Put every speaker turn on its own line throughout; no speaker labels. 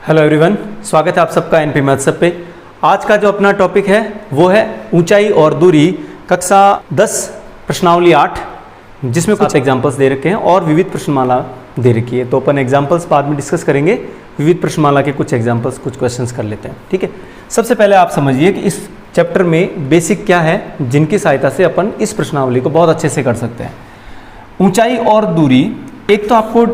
Hello everyone, स्वागत है आप सबका एनपी मैथ्स पे। आज का जो अपना टॉपिक है वो है ऊंचाई और दूरी, कक्षा 10 प्रश्नावली 8, जिसमें कुछ एग्जांपल्स दे रखे हैं और विविध प्रश्नमाला दे रखी है। तो अपन एग्जांपल्स बाद में डिस्कस करेंगे, विविध प्रश्नमाला के कुछ एग्जांपल्स, कुछ क्वेश्चंस कर लेते हैं। ठीक है, सबसे पहले आप समझिए कि इस चैप्टर में बेसिक क्या है जिनकी सहायता से अपन इस प्रश्नावली को बहुत अच्छे से कर सकते हैं। ऊंचाई और दूरी, एक तो आपको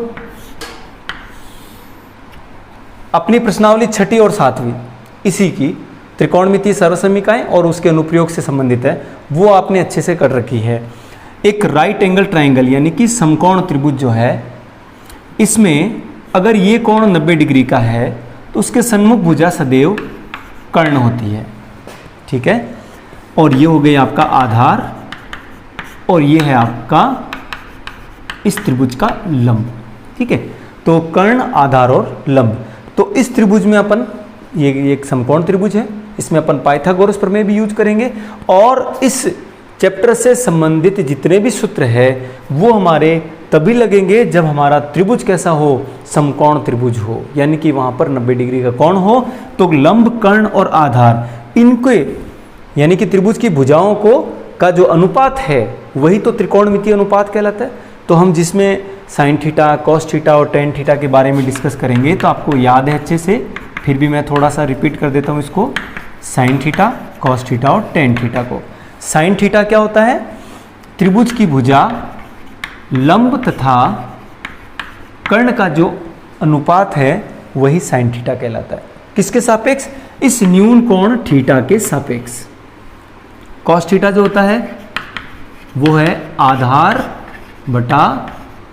अपनी प्रश्नावली 6ठी और 7वीं इसी की त्रिकोणमितीय सर्वसमीकाएं और उसके अनुप्रयोग से संबंधित है, वो आपने अच्छे से कर रखी है। एक राइट एंगल ट्राइंगल यानी कि समकोण त्रिभुज जो है, इसमें अगर ये कोण 90 डिग्री का है तो उसके सन्मुख भुजा सदैव कर्ण होती है। ठीक है, और ये हो गई आपका आधार और ये है आपका इस त्रिभुज का लंब। ठीक है, तो कर्ण, आधार और लंब। तो इस त्रिभुज में अपन, ये एक समकोण त्रिभुज है, इसमें अपन पाइथागोरस प्रमेय भी यूज करेंगे और इस चैप्टर से संबंधित जितने भी सूत्र है वो हमारे तभी लगेंगे जब हमारा त्रिभुज कैसा हो, समकोण त्रिभुज हो, यानी कि वहां पर 90 डिग्री का कोण हो। तो लंब, कर्ण और आधार, इनके यानी कि त्रिभुज की भुजाओं को का जो अनुपात है वही तो त्रिकोणमितीय अनुपात कहलाता है। तो हम जिसमें साइन थीटा, कॉस थीटा और टेन थीटा के बारे में डिस्कस करेंगे, तो आपको याद है अच्छे से, फिर भी मैं थोड़ा सा रिपीट कर देता हूँ इसको। साइन थीटा, कॉस थीटा और टेन थीटा को। साइन थीटा क्या होता है? त्रिभुज की भुजा लंब तथा कर्ण का जो अनुपात है वही साइन थीटा कहलाता है। किसके सापेक्ष? इस न्यून कोण थीटा के सापेक्ष। कॉस थीटा जो होता है वो है आधार बटा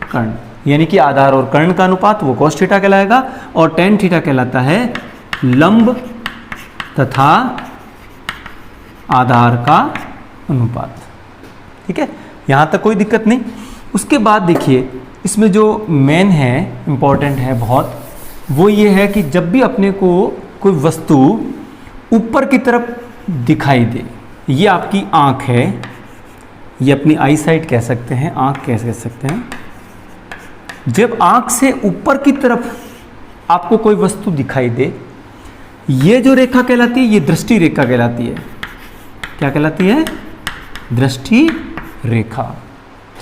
कर्ण, यानी कि आधार और कर्ण का अनुपात, वो कॉस थीटा कहलाएगा। और टेन थीटा कहलाता है लंब तथा आधार का अनुपात। ठीक है, यहां तक कोई दिक्कत नहीं। उसके बाद देखिए, इसमें जो मेन है, इंपॉर्टेंट है बहुत, वो ये है कि जब भी अपने को कोई वस्तु ऊपर की तरफ दिखाई दे, ये आपकी आंख है, ये अपनी आई साइट कह सकते हैं, आंख कह सकते हैं। जब आंख से ऊपर की तरफ आपको कोई वस्तु दिखाई दे, ये जो रेखा कहलाती है, ये दृष्टि रेखा कहलाती है। क्या कहलाती है? दृष्टि रेखा।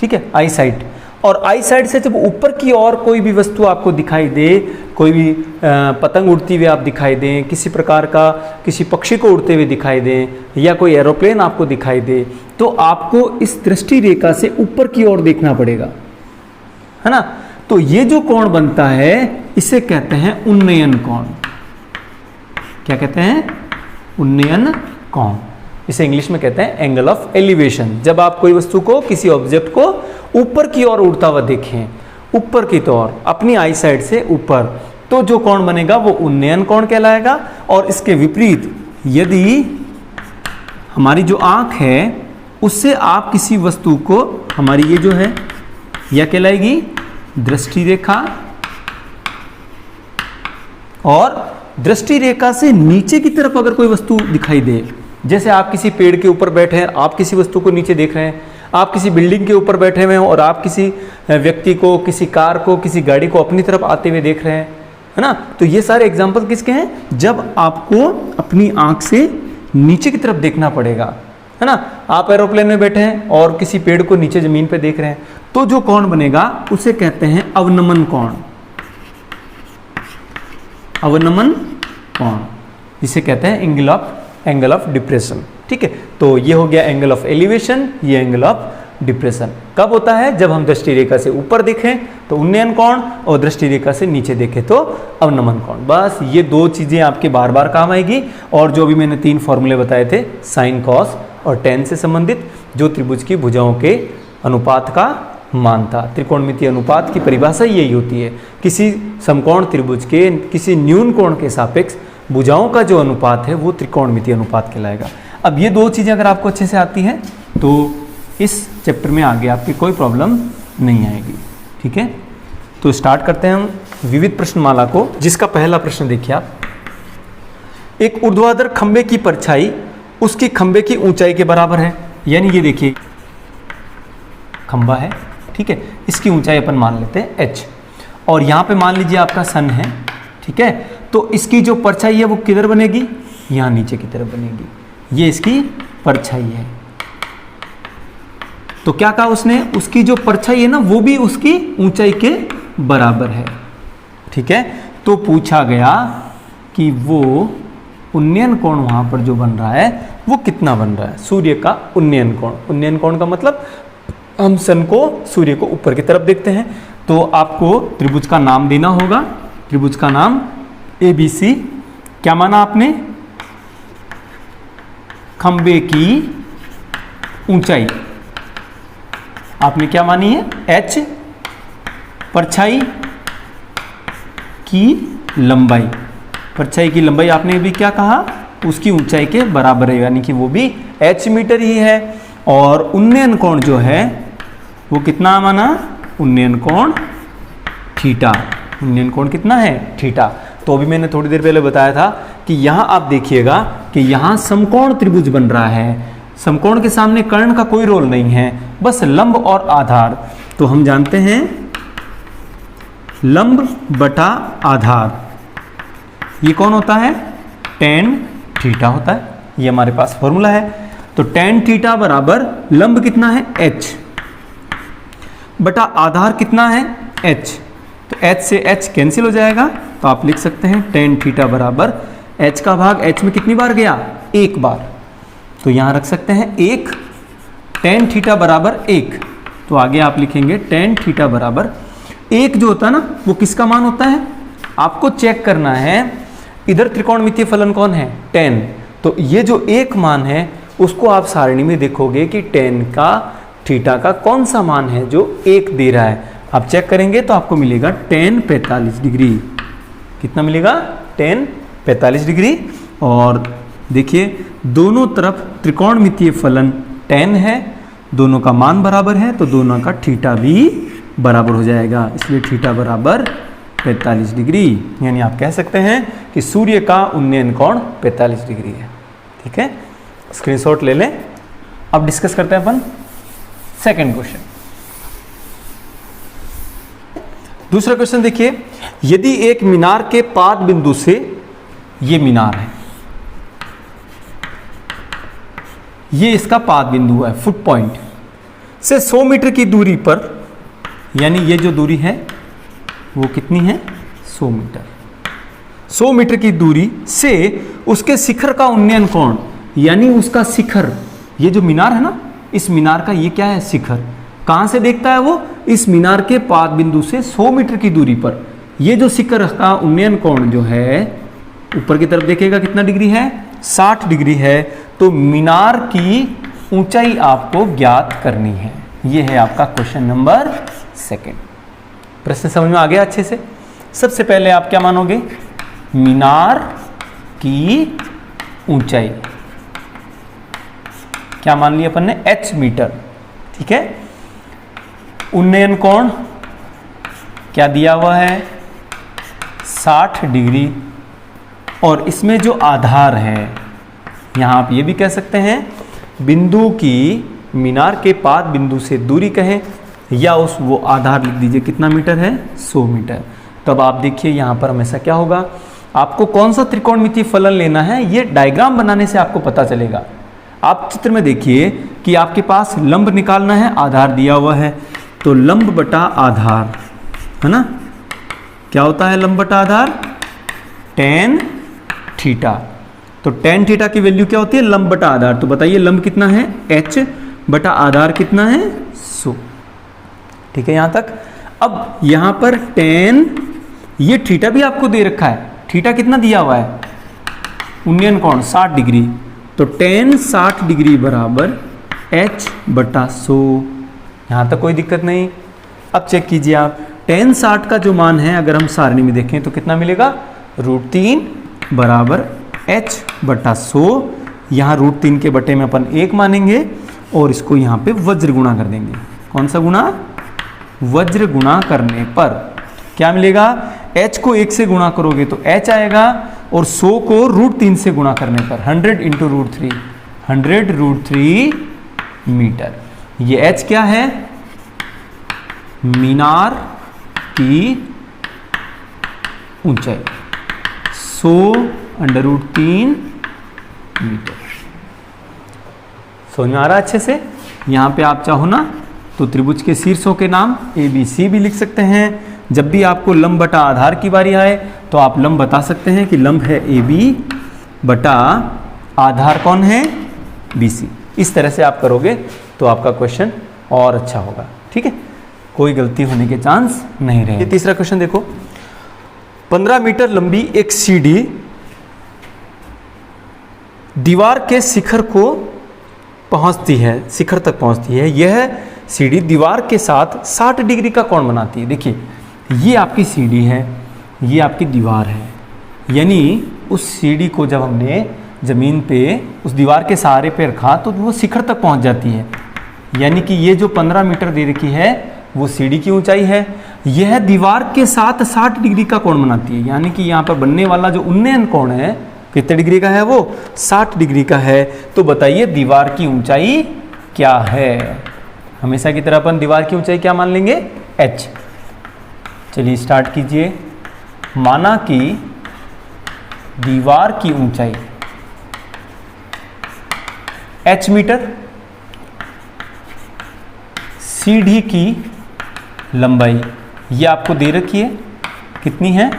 ठीक है, आई साइट। और आई साइट से जब ऊपर की ओर कोई भी वस्तु आपको दिखाई दे, कोई भी पतंग उड़ती हुई आप दिखाई दें, किसी प्रकार का किसी पक्षी को उड़ते हुए दिखाई दें, या कोई एरोप्लेन आपको दिखाई दे, तो आपको इस दृष्टि रेखा से ऊपर की ओर देखना पड़ेगा, है ना। तो ये जो कोण बनता है इसे कहते हैं उन्नयन कोण। क्या कहते हैं? उन्नयन कोण। इसे इंग्लिश में कहते हैं एंगल ऑफ एलिवेशन। जब आप कोई वस्तु को, किसी ऑब्जेक्ट को ऊपर की ओर उड़ता हुआ देखें, ऊपर की ओर, अपनी आई साइड से ऊपर, तो जो कोण बनेगा वो उन्नयन कोण कहलाएगा। और इसके विपरीत, यदि हमारी जो आंख है उससे आप किसी वस्तु को, हमारी ये जो है यह कहलाएगी दृष्टि रेखा, और दृष्टि रेखा से नीचे की तरफ अगर कोई वस्तु दिखाई दे, जैसे आप किसी पेड़ के ऊपर बैठे हैं, आप किसी वस्तु को नीचे देख रहे हैं, आप किसी बिल्डिंग के ऊपर बैठे हुए हैं और आप किसी व्यक्ति को, किसी कार को, किसी गाड़ी को अपनी तरफ आते हुए देख रहे हैं, है ना। तो ये सारे एग्जाम्पल किसके हैं? जब आपको अपनी आंख से नीचे की तरफ देखना पड़ेगा, है ना। आप एरोप्लेन में बैठे हैं और किसी पेड़ को नीचे जमीन पे देख रहे हैं, तो जो कोण बनेगा उसे कहते हैं अवनमन कोण। अवनमन कोण, जिसे कहते हैं एंगल ऑफ डिप्रेशन। ठीक है, तो ये हो गया एंगल ऑफ एलिवेशन, ये एंगल ऑफ डिप्रेशन। कब होता है? जब हम दृष्टि रेखा से ऊपर देखें तो उन्नयन कोण, और दृष्टि रेखा से नीचे देखें तो अवनमन कोण। बस ये दो चीजें आपके बार बार काम आएगी। और जो भी मैंने 3 फॉर्मूले बताए थे, साइन, कॉस और टेन से संबंधित, जो त्रिभुज की भुजाओं के अनुपात का मान था। त्रिकोणमितीय अनुपात की परिभाषा यही होती है, किसी समकोण त्रिभुज के किसी न्यून कोण के सापेक्ष भुजाओं का जो अनुपात है वो त्रिकोणमितीय अनुपात कहलाएगा। अब ये दो चीजें अगर आपको अच्छे से आती हैं तो इस चैप्टर में आगे आपकी कोई प्रॉब्लम नहीं आएगी। ठीक है, तो स्टार्ट करते हैं हम विविध प्रश्नमाला को, जिसका पहला प्रश्न देखिए आप। एक ऊर्ध्वाधर खंबे की परछाई उसकी खंबे की ऊंचाई के बराबर है। यानी ये देखिए खंबा है, ठीक है, इसकी ऊंचाई अपन मान लेते हैं h, और यहाँ पे मान लीजिए आपका सन है, ठीक है। तो इसकी जो परछाई है वो किधर बनेगी, यहाँ नीचे की तरफ बनेगी। ये इसकी परछाई है। तो क्या कहा उसने, उसकी जो परछाई है ना वो भी उसकी ऊंचाई के बराबर है। ठीक है, तो पूछा गया कि वो उन्नयन कोण वहां पर जो बन रहा है वो कितना बन रहा है, सूर्य का उन्नयन कोण। उन्नयन कोण का मतलब हम सन को, सूर्य को ऊपर की तरफ देखते हैं। तो आपको त्रिभुज का नाम देना होगा। त्रिभुज का नाम ABC। क्या माना आपने, खंबे की ऊंचाई आपने क्या मानी है, H, परछाई की लंबाई। परछाई की लंबाई आपने भी क्या कहा, उसकी ऊंचाई के बराबर है, यानी कि वो भी H मीटर ही है। और उन्नयन कोण जो है वो कितना माना, उन्नयन कोण थीटा। उन्नयन कोण कितना है, थीटा। तो अभी मैंने थोड़ी देर पहले बताया था कि यहां आप देखिएगा कि यहां समकोण त्रिभुज बन रहा है। समकोण के सामने कर्ण का कोई रोल नहीं है, बस लंब और आधार। तो हम जानते हैं लंब बटा आधार ये कौन होता है, tan थीटा होता है। ये हमारे पास फॉर्मूला है। तो tan थीटा बराबर लंब कितना है, h, बटा आधार कितना है, h। तो h से h कैंसिल हो जाएगा। तो आप लिख सकते हैं tan थीटा बराबर h का भाग h में कितनी बार गया, एक बार। तो यहां रख सकते हैं 1, tan थीटा बराबर 1। तो आगे आप लिखेंगे tan थीटा बराबर 1 जो होता है ना वो किसका मान होता है, आपको चेक करना है इधर त्रिकोणमितीय फलन कौन है, tan। तो ये जो 1 मान है उसको आप सारणी में देखोगे कि tan का थीटा का कौन सा मान है जो 1 दे रहा है। आप चेक करेंगे तो आपको मिलेगा tan 45 डिग्री। कितना मिलेगा, tan 45 डिग्री। और देखिए दोनों तरफ त्रिकोणमितीय फलन tan है, दोनों का मान बराबर है, तो दोनों का थीटा भी बराबर हो जाएगा। इसलिए थीटा बराबर 45 डिग्री। यानी आप कह सकते हैं कि सूर्य का उन्नयन कोण 45 डिग्री है। ठीक है, स्क्रीनशॉट ले लें। अब डिस्कस करते हैं अपन सेकंड क्वेश्चन। दूसरा क्वेश्चन देखिए, यदि एक मीनार के पाद बिंदु से, ये मीनार है, ये इसका पाद बिंदु है, फुट पॉइंट से 100 मीटर की दूरी पर, यानी ये जो दूरी है वो कितनी है, 100 मीटर। 100 मीटर की दूरी से उसके शिखर का उन्नयन कोण, यानी उसका शिखर, ये जो मीनार है ना, इस मीनार का ये क्या है, शिखर। कहां से देखता है वो, इस मीनार के पाद बिंदु से 100 मीटर की दूरी पर। ये जो शिखर का उन्नयन कोण जो है ऊपर की तरफ देखेगा कितना डिग्री है, 60 डिग्री है। तो मीनार की ऊंचाई आपको ज्ञात करनी है। ये है आपका क्वेश्चन नंबर 2। प्रश्न समझ में आ गया अच्छे से। सबसे पहले आप क्या मानोगे, मीनार की ऊंचाई क्या मान लिया अपन ने, h मीटर। ठीक है, उन्नयन कोण क्या दिया हुआ है, 60 डिग्री। और इसमें जो आधार है, यहां आप ये भी कह सकते हैं बिंदु की, मीनार के पाद बिंदु से दूरी कहें, या उस वो आधार लिख दीजिए कितना मीटर है, 100 मीटर। तब आप देखिए यहां पर हमेशा क्या होगा, आपको कौन सा त्रिकोणमितीय फलन लेना है ये डायग्राम बनाने से आपको पता चलेगा। आप चित्र में देखिए कि आपके पास लंब निकालना है, आधार दिया हुआ है। तो लंब बटा आधार है ना, क्या होता है लंब बटा आधार, tan थीटा। तो tan थीटा की वैल्यू क्या होती है, लंब बटा आधार। तो बताइए लंब कितना है, h, बटा आधार कितना है, 100। ठीक है यहां तक। अब यहां पर tan, ये थीटा भी आपको दे रखा है, थीटा कितना दिया हुआ है, उन्नयन कोण 60 डिग्री। तो tan 60 डिग्री बराबर h बटा 100। यहां तक कोई दिक्कत नहीं। अब चेक कीजिए आप, tan 60 का जो मान है अगर हम सारणी में देखें तो कितना मिलेगा, √3 बराबर h बटा 100। यहाँ √3 के बटे में अपन 1 मानेंगे और इसको यहाँ पे वज्र गुणा कर देंगे। कौन सा गुणा, वज्र गुणा करने पर क्या मिलेगा, h को 1 से गुणा करोगे तो h आएगा, और 100 को √3 से गुणा करने पर 100 इंटू √3, 100 √3 मीटर। ये h क्या है, मीनार की ऊंचाई 100√3 मीटर। समझ में आ रहा है अच्छे से? यहाँ पे आप चाहो ना तो त्रिभुज के शीर्षों के नाम ABC भी लिख सकते हैं। जब भी आपको लंब बटा आधार की बारी आए तो आप लंब बता सकते हैं कि लंब है AB बटा आधार कौन है? BC। इस तरह से आप करोगे तो आपका क्वेश्चन और अच्छा होगा। ठीक है, कोई गलती होने के चांस नहीं रहे। तीसरा क्वेश्चन देखो, 15 मीटर लंबी एक सीढ़ी दीवार के शिखर को पहुंचती है, शिखर तक पहुंचती है। यह सीढ़ी दीवार के साथ 60 डिग्री का कोण बनाती है। देखिए, ये आपकी सीढ़ी है, ये आपकी दीवार है, यानी उस सीढ़ी को जब हमने ज़मीन पे उस दीवार के सहारे पे रखा तो वो शिखर तक पहुंच जाती है। यानी कि ये जो 15 मीटर दे रखी है वो सीढ़ी की ऊंचाई है। यह दीवार के साथ 60 डिग्री का कोण बनाती है, यानी कि यहाँ पर बनने वाला जो उन्नयन कोण है कितने डिग्री का है? वो 60 डिग्री का है। तो बताइए दीवार की ऊंचाई क्या है? हमेशा की तरह अपन दीवार की ऊंचाई क्या मान लेंगे? h। चलिए स्टार्ट कीजिए। माना कि दीवार की ऊंचाई h मीटर, सीढ़ी की लंबाई ये आपको दे रखी है, कितनी है?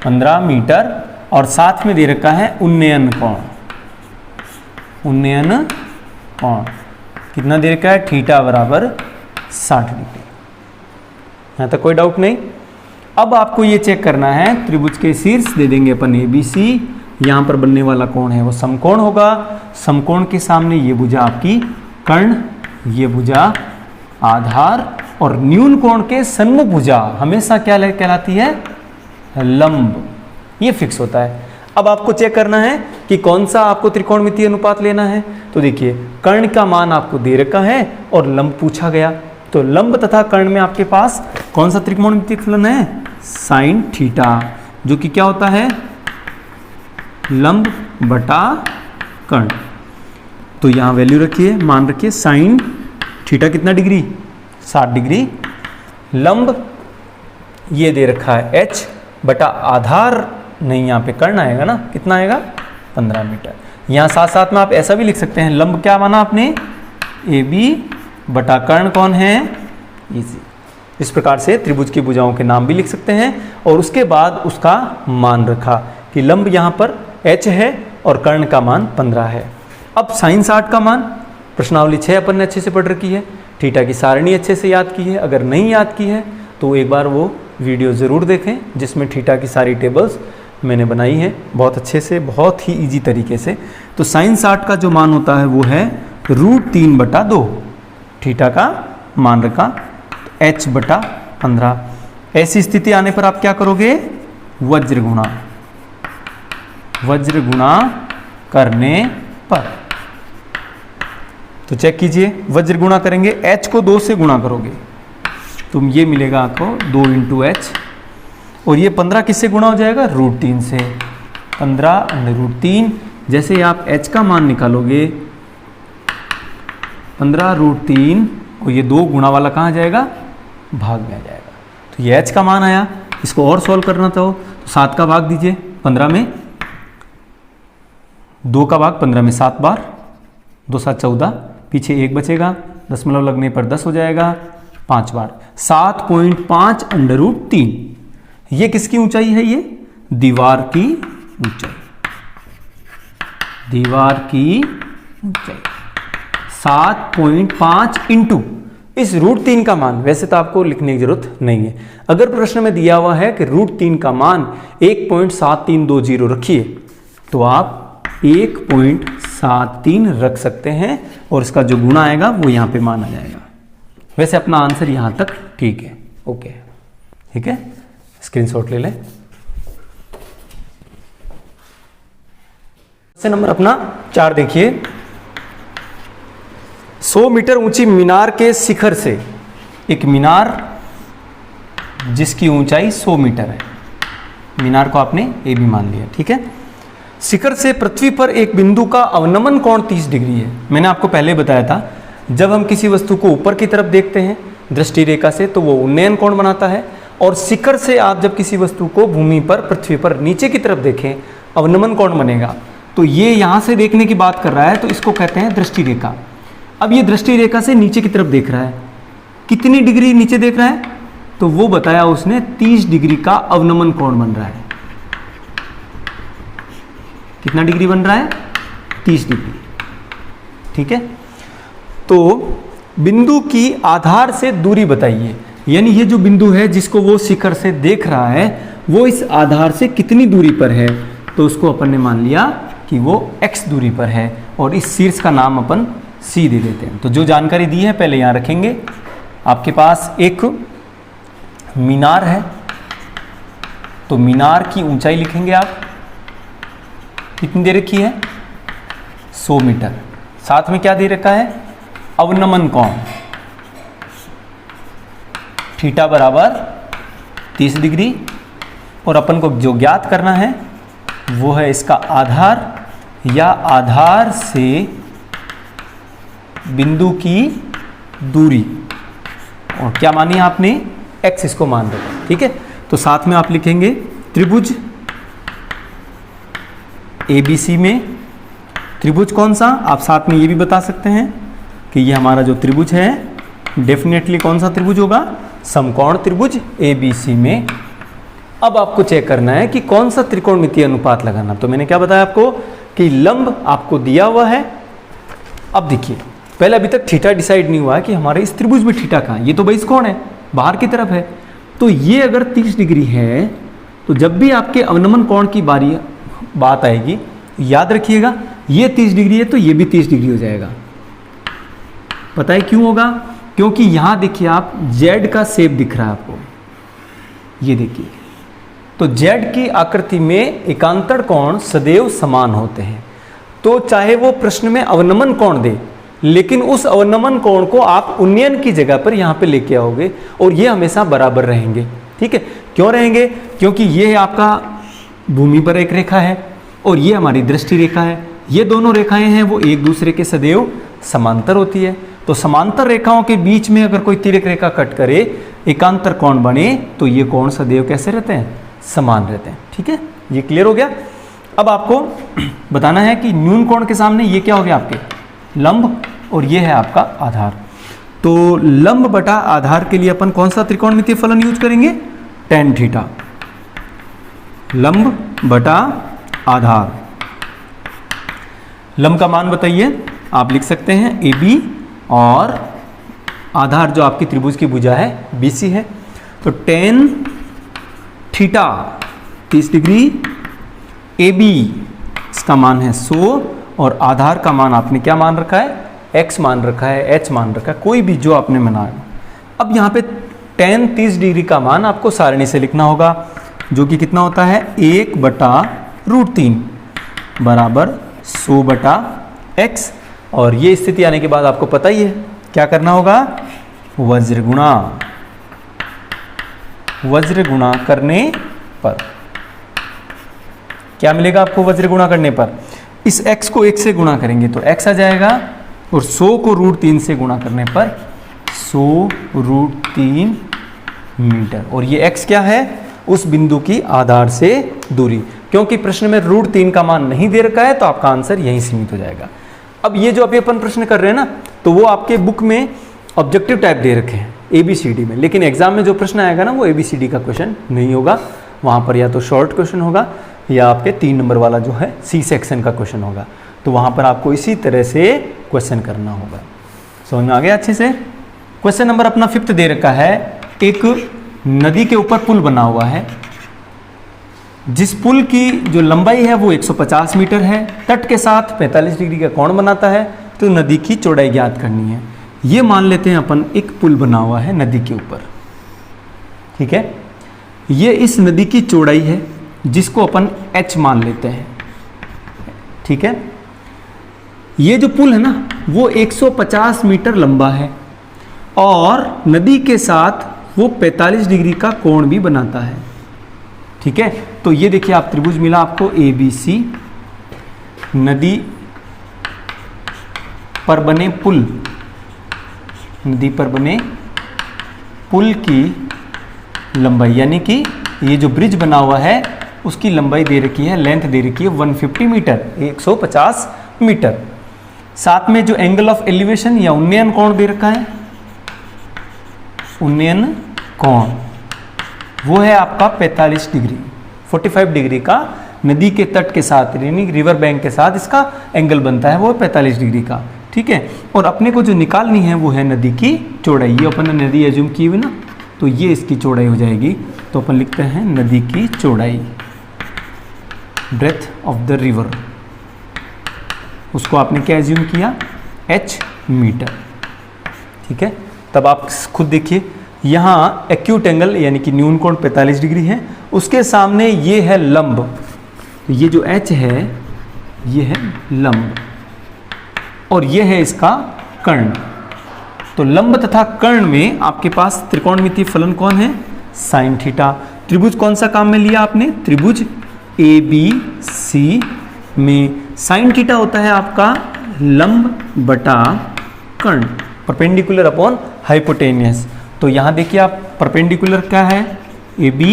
15 मीटर, और साथ में दे रखा है उन्नयन कोण। उन्नयन कोण कितना दे रखा है? थीटा बराबर 60 डिग्री। यहाँ तक कोई डाउट नहीं। अब आपको ये चेक करना है, त्रिभुज के शीर्ष दे देंगे अपन ABC, यहाँ पर बनने वाला कोण है वो समकोण होगा। समकोण के सामने ये भुजा आपकी कर्ण, ये भुजा आधार, और न्यून कोण के सन्मुख भुजा हमेशा क्या कहलाती है? लंब। ये फिक्स होता है। अब आपको चेक करना है कि कौन सा आपको त्रिकोणमितीय अनुपात लेना है। तो देखिए, कर्ण का मान आपको दे रखा है और लंब पूछा गया, तो लंब तथा कर्ण में आपके पास कौन सा त्रिकोणमितीय फलन है? साइन थीटा, जो कि क्या होता है? लंब बटा कर्ण। तो यहाँ वैल्यू रखिए, मान रखिए साइन थीटा कितना डिग्री? 60 डिग्री। लंब ये दे रखा है h बटा आधार, नहीं यहाँ पे कर्ण आएगा ना, कितना आएगा? 15 मीटर। यहाँ साथ साथ में आप ऐसा भी लिख सकते हैं, लंब क्या माना आपने? AB बटा कर्ण कौन है? EC। इस प्रकार से त्रिभुज की भुजाओं के नाम भी लिख सकते हैं और उसके बाद उसका मान रखा कि लंब यहाँ पर h है और कर्ण का मान 15 है। अब साइन 60 का मान, प्रश्नावली 6 अपन ने अच्छे से पढ़ रखी है, थीटा की सारणी अच्छे से याद की है। अगर नहीं याद की है तो एक बार वो वीडियो ज़रूर देखें जिसमें थीटा की सारी टेबल्स मैंने बनाई है बहुत अच्छे से, बहुत ही इजी तरीके से। तो साइन 60 का जो मान होता है वो है √3/2। थीटा का मान रखा h बटा 15। ऐसी स्थिति आने पर आप क्या करोगे? वज्र गुणा करने पर। तो चेक कीजिए, वज्र गुणा करेंगे, h को 2 से गुणा करोगे तो ये मिलेगा आपको 2 × h, और ये 15 किससे गुणा हो जाएगा? √3 से। 15√3। जैसे ही आप h का मान निकालोगे 15√3, और ये 2 गुणा वाला कहाँ जाएगा? भाग में आ जाएगा। तो ये h का मान आया। इसको और सॉल्व करना तो 7 का भाग दीजिए 15 में, 2 का भाग 15 में 7 बार, 2 7 14, पीछे 1 बचेगा, दशमलव लगने पर 10 हो जाएगा, 5 बार। 7.5 √3। ये किसकी ऊंचाई है? ये दीवार की ऊंचाई। दीवार की ऊंचाई 7.5 इंटू इस √3 का मान। वैसे तो आपको लिखने की जरूरत नहीं है। अगर प्रश्न में दिया हुआ है कि √3 का मान 1.7320 रखिए तो आप 1.73 रख सकते हैं और इसका जो गुणा आएगा वो यहाँ पे मान आ जाएगा। वैसे अपना आंसर यहाँ तक ठीक है, ओके, ठीक है, स्क्रीनशॉट ले लें। नंबर अपना 4 देखिए, 100 मीटर ऊंची मीनार के शिखर से, एक मीनार जिसकी ऊंचाई 100 मीटर है, मीनार को आपने ए भी मान लिया, ठीक है। शिखर से पृथ्वी पर एक बिंदु का अवनमन कोण 30 डिग्री है। मैंने आपको पहले बताया था जब हम किसी वस्तु को ऊपर की तरफ देखते हैं दृष्टि रेखा से तो वो उन्नयन कोण बनाता है, और शिखर से आप जब किसी वस्तु को भूमि पर, पृथ्वी पर नीचे की तरफ देखें, अवनमन कोण बनेगा। तो ये यहाँ से देखने की बात कर रहा है, तो इसको कहते हैं दृष्टि रेखा। अब ये दृष्टि रेखा से नीचे की तरफ देख रहा है, कितनी डिग्री नीचे देख रहा है, तो वो बताया उसने 30 डिग्री का अवनमन कोण बन रहा है। कितना डिग्री बन रहा है? 30 डिग्री। ठीक है, तो बिंदु की आधार से दूरी बताइए, यानी ये जो बिंदु है जिसको वो शिखर से देख रहा है, वो इस आधार से कितनी दूरी पर है, तो उसको अपन ने मान लिया कि वो x दूरी पर है, और इस शीर्ष का नाम अपन C दे देते हैं। तो जो जानकारी दी है पहले यहाँ रखेंगे। आपके पास एक मीनार है, तो मीनार की ऊंचाई लिखेंगे आप, कितनी दे रखी है? 100 मीटर। साथ में क्या दे रखा है? अवनमन कोण थीटा बराबर 30 डिग्री, और अपन को जो ज्ञात करना है वो है इसका आधार या आधार से बिंदु की दूरी, और क्या मानी आपने? x इसको मान रखा। ठीक है, तो साथ में आप लिखेंगे त्रिभुज ABC में, त्रिभुज कौन सा? आप साथ में ये भी बता सकते हैं कि ये हमारा जो त्रिभुज है डेफिनेटली कौन सा त्रिभुज होगा? समकोण त्रिभुज ABC में। अब आपको चेक करना है कि कौन सा त्रिकोणमितीय अनुपात लगाना। तो मैंने क्या बताया आपको कि लंब आपको दिया हुआ है। अब देखिए, पहले अभी तक थीटा डिसाइड नहीं हुआ है कि हमारे इस त्रिभुज में थीटा कहाँ है। ये तो बहिष कोण है, बाहर की तरफ है, तो ये अगर 30 डिग्री है, तो जब भी आपके अवनमन कोण की बात आएगी, याद रखिएगा ये 30 डिग्री है तो ये भी 30 डिग्री हो जाएगा। पता है क्यों होगा? क्योंकि यहां देखिए आप Z का शेप दिख रहा है आपको, ये देखिए, तो Z की आकृति में एकांतर कोण सदैव समान होते हैं। तो चाहे वो प्रश्न में अवनमन कोण दे, लेकिन उस अवनमन कोण को आप उन्नयन की जगह पर यहाँ पे लेके आओगे और ये हमेशा बराबर रहेंगे। ठीक है, क्यों रहेंगे? क्योंकि ये आपका भूमि पर एक रेखा है और ये हमारी दृष्टि रेखा है। ये दोनों रेखाएं हैं वो एक दूसरे के सदैव समांतर होती है। तो समांतर रेखाओं के बीच में अगर कोई तिर्यक रेखा कट करे, एकांतर कोण बने, तो ये कोण सदैव कैसे रहते हैं? समान रहते हैं। ठीक है, ये क्लियर हो गया। अब आपको बताना है कि न्यून कोण के सामने ये क्या हो गया? आपके लंब, और ये है आपका आधार। तो लंब बटा आधार के लिए अपन कौन सा त्रिकोणमितीय फलन यूज करेंगे? tan theta. लंब बटा आधार, लंब का मान बताइए। आप लिख सकते हैं AB, और आधार जो आपकी त्रिभुज की भुजा है BC है। तो tan थीटा 30 डिग्री, AB इसका मान है 100, और आधार का मान आपने क्या मान रखा है? x मान रखा है, h मान रखा है, कोई भी जो आपने बनाया। अब यहाँ पे tan 30 डिग्री का मान आपको सारणी से लिखना होगा, जो कि कितना होता है? 1/√3 बराबर 100 बटा x। और ये स्थिति आने के बाद आपको पता ही है क्या करना होगा? वज्र गुणा, वज्र गुणा करने पर क्या मिलेगा आपको? वज्र गुणा करने पर इस x को 1 से गुणा करेंगे तो x आ जाएगा, और 100 को √3 से गुणा करने पर 100√3 मीटर। और ये x क्या है? उस बिंदु की आधार से दूरी। क्योंकि प्रश्न में √3 का मान नहीं दे रखा है, तो आपका आंसर यहीं सीमित हो जाएगा। अब ये जो अभी अपन प्रश्न कर रहे हैं ना, तो वो आपके बुक में ऑब्जेक्टिव टाइप दे रखे हैं ABCD में, लेकिन एग्जाम में जो प्रश्न आएगा ना, वो ABCD का क्वेश्चन नहीं होगा। वहाँ पर या तो शॉर्ट क्वेश्चन होगा, या आपके 3 नंबर वाला जो है C सेक्शन का क्वेश्चन होगा। तो वहाँ पर आपको इसी तरह से क्वेश्चन करना होगा। समझ में आ गया अच्छे से? क्वेश्चन नंबर अपना 5th दे रखा है। एक नदी के ऊपर पुल बना हुआ है, जिस पुल की जो लंबाई है वो 150 मीटर है, तट के साथ 45 डिग्री का कोण बनाता है। तो नदी की चौड़ाई ज्ञात करनी है। ये मान लेते हैं अपन एक पुल बना हुआ है नदी के ऊपर। ठीक है, ये इस नदी की चौड़ाई है, जिसको अपन h मान लेते हैं। ठीक है, ये जो पुल है ना, वो 150 मीटर लंबा है, और नदी के साथ वो 45 डिग्री का कोण भी बनाता है। ठीक है, तो ये देखिए आप त्रिभुज मिला आपको ABC, नदी पर बने पुल, नदी पर बने पुल की लंबाई, यानी कि ये जो ब्रिज बना हुआ है उसकी लंबाई दे रखी है, लेंथ दे रखी है 150 मीटर, 150 मीटर। साथ में जो एंगल ऑफ एलिवेशन या उन्नयन कोण दे रखा है, उन्नयन कोण वो है आपका 45 डिग्री, 45 डिग्री का नदी के तट के साथ यानी रिवर बैंक के साथ इसका एंगल बनता है, वो 45 डिग्री का। ठीक है, और अपने को जो निकालनी है वो है नदी की चौड़ाई। ये अपन ने नदी एज्यूम की हुई ना, तो ये इसकी चौड़ाई हो जाएगी। तो अपन लिखते हैं नदी की चौड़ाई, ब्रेथ ऑफ द रिवर, उसको आपने क्या एज्यूम किया, h मीटर। ठीक है, तब आप खुद देखिए यहाँ एक्यूट एंगल यानी कि न्यून कोण 45 डिग्री है, उसके सामने ये है लंब, तो ये जो h है ये है लंब और ये है इसका कर्ण। तो लंब तथा कर्ण में आपके पास त्रिकोणमितीय फलन कौन है, साइन थीटा। त्रिभुज कौन सा काम में लिया आपने, त्रिभुज ABC में साइन थीटा होता है आपका लंब बटा कर्ण, परपेंडिकुलर अपॉन हाइपोटेनियस। तो यहाँ देखिए आप परपेंडिकुलर क्या है AB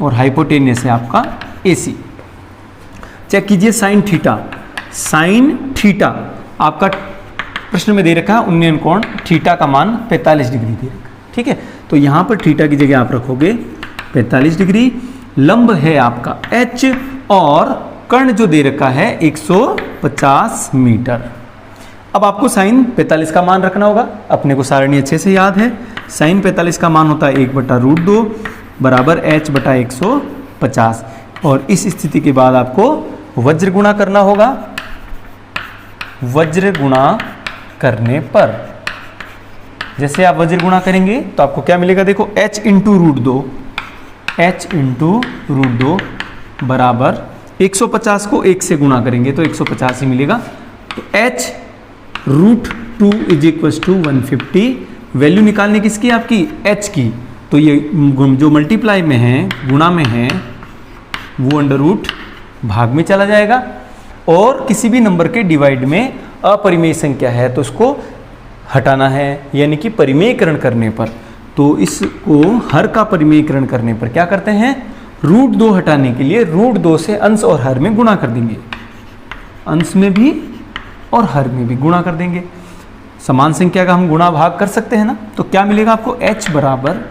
और हाइपोटेनियस है आपका AC। चेक कीजिए साइन थीटा, साइन थीटा आपका प्रश्न में दे रखा है उन्नयन कोण, थीटा का मान 45 डिग्री दे रखा है। ठीक है, तो यहाँ पर थीटा की जगह आप रखोगे 45 डिग्री, लंब है आपका h और कर्ण जो दे रखा है 150 मीटर। अब आपको साइन 45 का मान रखना होगा, अपने को सारणी अच्छे से याद है। साइन 45 का मान होता है 1/√2 बराबर h बटा 150। और इस स्थिति के बाद आपको वज्र गुणा करना होगा, वज्र गुणा करने पर जैसे आप वज्र गुणा करेंगे तो आपको क्या मिलेगा, देखो h इंटू √2, h इंटू √2 बराबर 150 को 1 से गुणा करेंगे तो 150 ही मिलेगा। तो h √2 is equal to 150। Value निकालने किसकी, आपकी h की, तो ये जो मल्टीप्लाई में है, गुणा में है, वो अंडर रूट भाग में चला जाएगा। और किसी भी नंबर के डिवाइड में अपरिमेय संख्या है तो उसको हटाना है, यानी कि परिमेयकरण करने पर। तो इसको हर का परिमेयकरण करने पर क्या करते हैं, √2 हटाने के लिए √2 से अंश और हर में गुणा कर देंगे, अंश में भी और हर में भी गुणा कर देंगे। समान संख्या का हम गुणा भाग कर सकते हैं ना, तो क्या मिलेगा आपको, h बराबर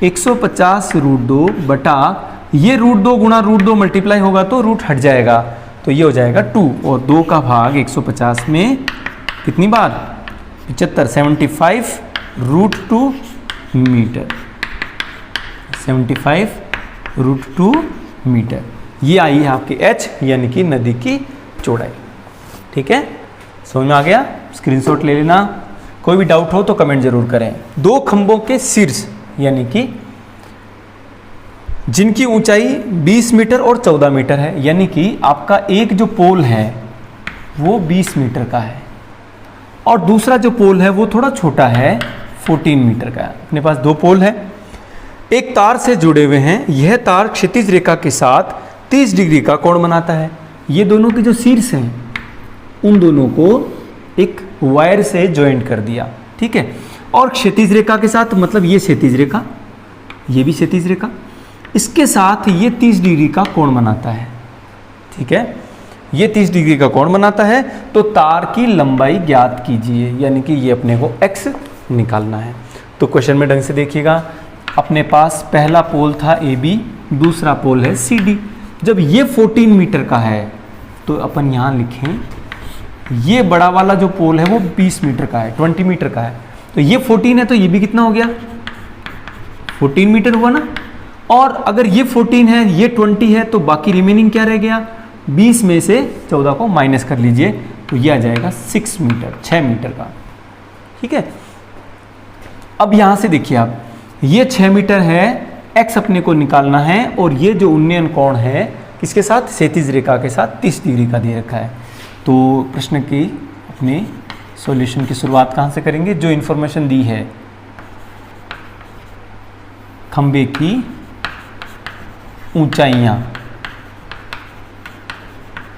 150 √2 बटा ये √2 गुणा √2 मल्टीप्लाई होगा तो रूट हट जाएगा, तो ये हो जाएगा 2 और 2 का भाग 150 में कितनी बार, 75, 75 √2 मीटर, 75 √2 मीटर। ये आई है आपकी h यानी कि नदी की चौड़ाई। ठीक है, समझ में आ गया, स्क्रीनशॉट ले लेना। कोई भी डाउट हो तो कमेंट जरूर करें। दो खंभों के शीर्ष यानी कि जिनकी ऊंचाई 20 मीटर और 14 मीटर है, यानी कि आपका एक जो पोल है वो 20 मीटर का है और दूसरा जो पोल है वो थोड़ा छोटा है, 14 मीटर का है। अपने पास दो पोल है, एक तार से जुड़े हुए हैं। यह तार क्षैतिज रेखा के साथ 30 डिग्री का कोण बनाता है। ये दोनों के जो शीर्ष हैं उन दोनों को एक वायर से ज्वाइंट कर दिया। ठीक है, और क्षैतिज रेखा के साथ, मतलब ये क्षैतिज रेखा, ये भी क्षैतिज रेखा, इसके साथ ये 30 डिग्री का कोण बनाता है। ठीक है, ये 30 डिग्री का कोण बनाता है। तो तार की लंबाई ज्ञात कीजिए, यानी कि ये अपने को x निकालना है। तो क्वेश्चन में ढंग से देखिएगा, अपने पास पहला पोल था AB, दूसरा पोल है CD। जब ये 14 मीटर का है तो अपन यहाँ लिखें, ये बड़ा वाला जो पोल है वो 20 मीटर का है, 20 मीटर का है। तो ये 14 है तो ये भी कितना हो गया, 14 मीटर हुआ ना। और अगर ये 14 है, ये 20 है, तो बाकी रिमेनिंग क्या रह गया, 20 में से 14 को माइनस कर लीजिए तो ये आ जाएगा 6 मीटर, 6 मीटर का। ठीक है, अब यहां से देखिए आप, ये 6 मीटर है, x अपने को निकालना है और ये जो उन्नयन कोण है किसके साथ, क्षैतिज रेखा के साथ 30 डिग्री का दे रखा है। तो प्रश्न की अपने सॉल्यूशन की शुरुआत कहां से करेंगे, जो इंफॉर्मेशन दी है, खंबे की ऊंचाइयां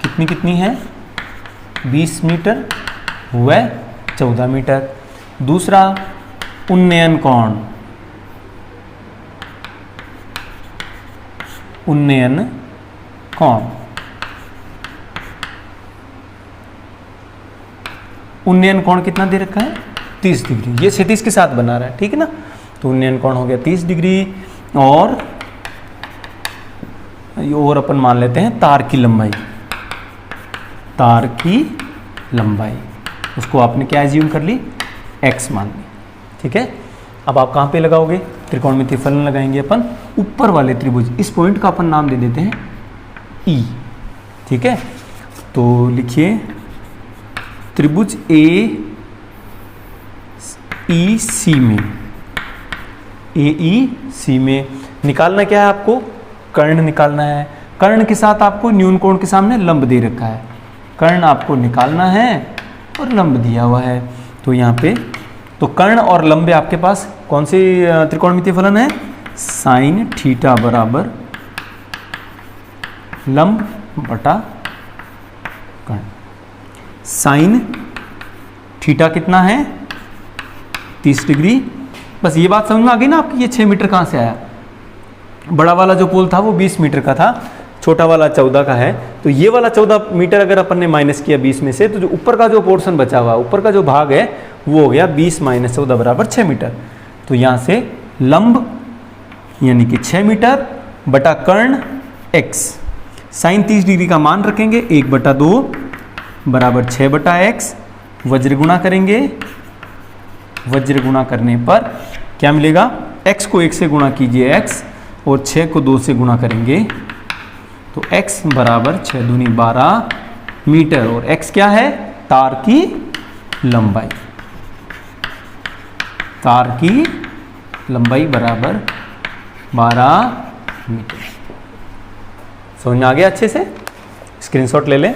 कितनी कितनी है, 20 मीटर व 14 मीटर। दूसरा उन्नयन कोण उन्नयन कोण। उन्नयन कोण कितना दे रखा है? 30 डिग्री। ये क्षैतिज के साथ बना रहा है, ठीक है ना। तो उन्नयन कोण हो गया 30 डिग्री। और अपन मान लेते हैं तार की लंबाई। तार की लंबाई उसको आपने क्या एज्यूम कर ली? x मान ली, ठीक है। अब आप कहाँ पे लगाओगे? त्रिकोणमितीय फलन लगाएंगे अपन ऊपर वाले त्रिभुज। इस पॉइंट का अपन नाम दे देते हैं E, ठीक है। तो लिखिए त्रिभुज AEC में, AEC में निकालना क्या है आपको? कर्ण निकालना है। कर्ण के साथ आपको न्यून कोण के सामने लंब दे रखा है। कर्ण आपको निकालना है और लंब दिया हुआ है। तो यहाँ पे तो कर्ण और लंब आपके पास कौन से त्रिकोणमितीय फलन है? साइन थीटा बराबर लंब बटा कर्ण। साइन थीटा कितना है? 30 डिग्री। बस ये बात समझ में आ गई ना आपकी? ये 6 मीटर कहाँ से आया? बड़ा वाला जो पोल था वो 20 मीटर का था, छोटा वाला 14 का है। तो ये वाला 14 मीटर अगर अपन ने माइनस किया 20 में से, तो जो ऊपर का जो पोर्शन बचा हुआ, ऊपर का जो भाग है वो हो गया 20 माइनस 14 बराबर 6 मीटर। तो यहाँ से लंब यानी कि 6 मीटर बटा कर्ण x। साइन 30 डिग्री का मान रखेंगे 1/2 बराबर 6/x। वज्र गुणा करेंगे, वज्र गुणा करने पर क्या मिलेगा? x को 1 से गुणा कीजिए x, और 6 को 2 से गुणा करेंगे तो x बराबर 6 दूनी 12 मीटर। और x क्या है? तार की लंबाई। तार की लंबाई बराबर 12 मीटर। समझ में आ गया अच्छे से? स्क्रीनशॉट ले लें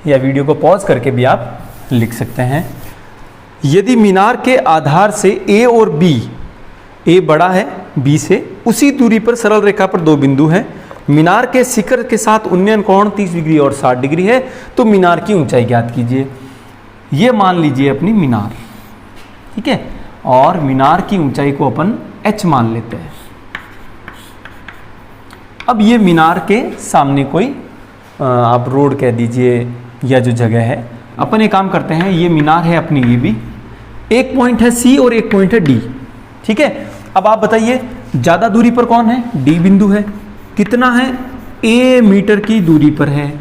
या वीडियो को पॉज करके भी आप लिख सकते हैं। यदि मीनार के आधार से A और B, A बड़ा है B से, उसी दूरी पर सरल रेखा पर दो बिंदु हैं। मीनार के शिखर के साथ उन्नयन कोण 30 डिग्री और 60 डिग्री है। तो मीनार की ऊंचाई ज्ञात कीजिए। ये मान लीजिए अपनी मीनार, ठीक है। और मीनार की ऊंचाई को अपन h मान लेते हैं। अब ये मीनार के सामने कोई आप रोड कह दीजिए या जो जगह है, अपन एक काम करते हैं, ये मीनार है अपनी, ये भी एक पॉइंट है C और एक पॉइंट है D, ठीक है। अब आप बताइए ज़्यादा दूरी पर कौन है? D बिंदु है। कितना है? A मीटर की दूरी पर है।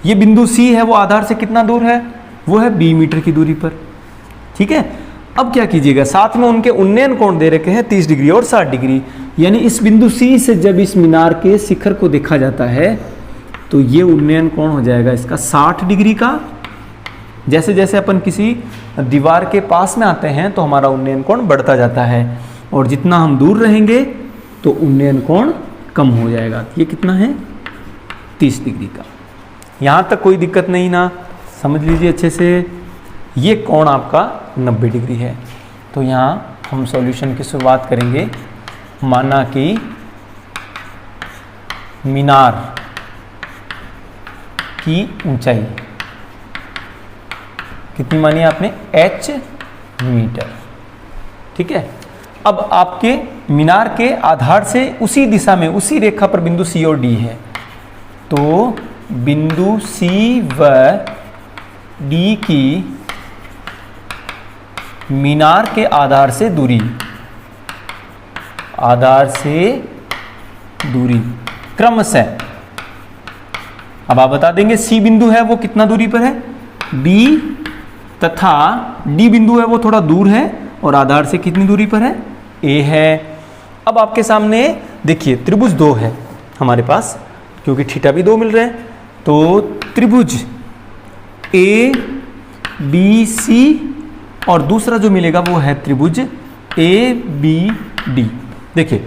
ये बिंदु C है, वो आधार से कितना दूर है? वो है B मीटर की दूरी पर, ठीक है। अब क्या कीजिएगा, साथ में उनके उन्नयन कोण दे रखे हैं 30 डिग्री और 60 डिग्री। यानी इस बिंदु C से जब इस मीनार के शिखर को देखा जाता है तो ये उन्नयन कोण हो जाएगा इसका 60 डिग्री का। जैसे जैसे अपन किसी दीवार के पास में आते हैं तो हमारा उन्नयन कोण बढ़ता जाता है, और जितना हम दूर रहेंगे तो उन्नयन कोण कम हो जाएगा। ये कितना है? 30 डिग्री का। यहाँ तक कोई दिक्कत नहीं ना? समझ लीजिए अच्छे से। ये कोण आपका 90 डिग्री है। तो यहाँ हम सॉल्यूशन की शुरुआत करेंगे। माना कि मीनार की ऊंचाई कितनी मानी आपने? h मीटर, ठीक है। अब आपके मीनार के आधार से उसी दिशा में, उसी रेखा पर बिंदु C और D है। तो बिंदु C व D की मीनार के आधार से दूरी, आधार से दूरी क्रमशः, अब आप बता देंगे C बिंदु है वो कितना दूरी पर है? D, तथा D बिंदु है वो थोड़ा दूर है, और आधार से कितनी दूरी पर है? A है। अब आपके सामने देखिए त्रिभुज 2 है हमारे पास, क्योंकि थीटा भी 2 मिल रहे हैं। तो त्रिभुज ABC और दूसरा जो मिलेगा वो है त्रिभुज ABD। देखिए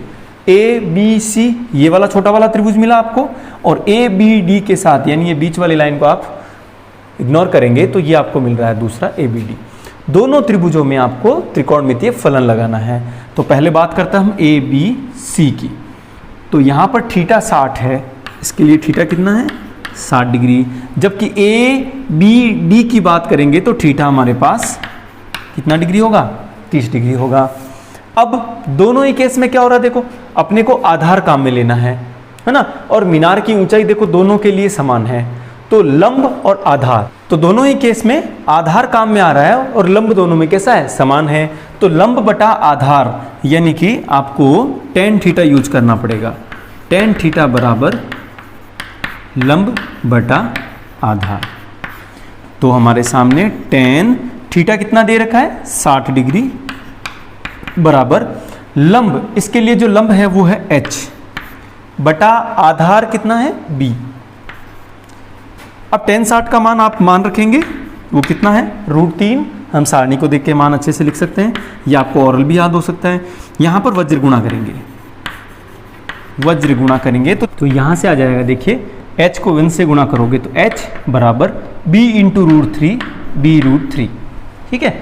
ABC ये वाला छोटा वाला त्रिभुज मिला आपको, और ABD के साथ, यानी ये बीच वाली लाइन को आप इग्नोर करेंगे तो ये आपको मिल रहा है दूसरा ABD। दोनों त्रिभुजों में आपको त्रिकोणमितीय फलन लगाना है। तो पहले बात करते हैं हम ABC की। तो यहाँ पर थीटा 60 है, इसके लिए थीटा कितना है? 60 डिग्री। जबकि ABD की बात करेंगे तो थीटा हमारे पास कितना डिग्री होगा? 30 डिग्री होगा। अब दोनों ही केस में क्या हो रहा है, देखो अपने को आधार काम में लेना है ना, और मीनार की ऊंचाई देखो दोनों के लिए समान है, तो लंब और आधार, तो दोनों ही केस में आधार काम में आ रहा है और लंब दोनों में कैसा है, समान है। तो लंब बटा आधार यानी कि आपको tan थीटा यूज करना पड़ेगा। tan थीटा बराबर लंब बटा आधार। तो हमारे सामने tan थीटा कितना दे रखा है, 60 डिग्री बराबर लंब, इसके लिए जो लंब है वो है h बटा आधार कितना है b। अब tan 60 का मान आप मान रखेंगे, वो कितना है √3। हम सारणी को देख के मान अच्छे से लिख सकते हैं, या आपको ओरल भी याद हो सकता है। यहां पर वज्र गुणा करेंगे, वज्र गुणा करेंगे तो यहां से आ जाएगा, देखिए h को 1 से गुणा करोगे तो h बराबर b इंटू √3 b√3। ठीक है,